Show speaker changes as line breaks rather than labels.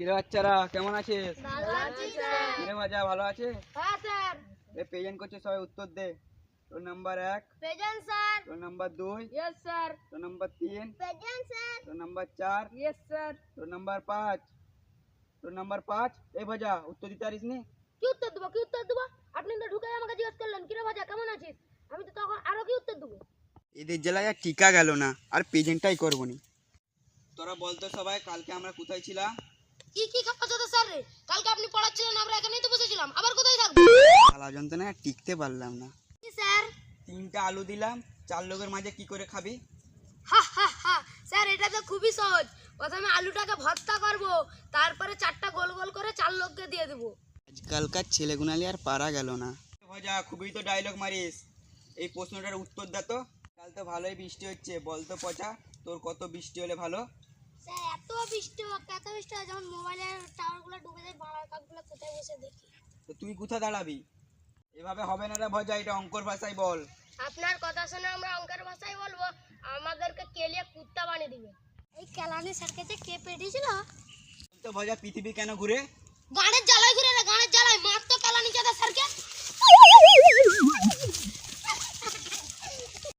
কিরে বাচ্চারা কেমন আছিস?
ভালো আছি স্যার।
কিরে মজা ভালো আছে?
হ্যাঁ স্যার।
এ প্রেজেন্ট করছে সবাই উত্তর দে। Roll number 1,
present sir.
Roll number 2,
yes sir.
Roll number 3,
present sir.
Roll number 4,
yes sir.
Roll number 5, roll number 5। এই ভাজা উত্তর দিতে পারিস নি?
কি উত্তর দেবো কি উত্তর দেবো? আপনি তো ঢুকে আমাকে জিজ্ঞেস করলেন কিরে ভাজা কেমন আছিস? আমি তো তখন আরো কি উত্তর দেবো?
এদের জেলায় আর টিকা গেল না, আর প্রেজেন্টটাই করবো নি। তোরা বলতো সবাই কালকে আমরা কোথায় ছিলাম?
কি কি খাওয়া দাদা স্যার রে? কালকে আপনি পড়াচ্ছিলেন আমরা এখানেই তো বসেছিলাম। আবার কোথায় থাকবো?
শালা যন্ত্রণায় টিকতে পারলাম না।
কি স্যার?
3টা আলু দিলাম, 4 লোকের মাঝে কি করে খাবি?
হা হা হা স্যার এটা তো খুবই সহজ। প্রথমে আলুটাকে ভর্তা করব, তারপরে 4টা গোল গোল করে 4 লোককে দিয়ে দেবো।
আজকালকার ছেলেগুনালি আর পারা গেল না। ভাজা খুবই তো ডায়লগ মারিস। এই প্রশ্নটার উত্তর দে তো। কাল তো ভালোই বৃষ্টি হচ্ছে, বল তো পচা তোর কত বৃষ্টি হলে ভালো?
স্যার এত বৃষ্টি হয় যখন মোবাইলের টাওয়ারগুলো ডুবে যায় বাংলার কাকগুলো কোথায় বসে দেখি।
তো তুই কোথায় দাঁড়াবি? এভাবে হবে না রে ভজা, এটা অঙ্কর ভাষায় বল।
আপনার কথা শুনে আমরা অঙ্কের ভাষায় বলবো, আমাদেরকে কেলিয়ে কুত্তা বানিয়ে দিবে। এই কেলানি স্যারকে যে কে পেটিয়েছিল?
তো ভজা পৃথিবী কেন ঘুরে?
গানের জ্বালায় ঘুরে রে, গানের জ্বালায় মার তো কেলানি চাঁদা স্যারকে।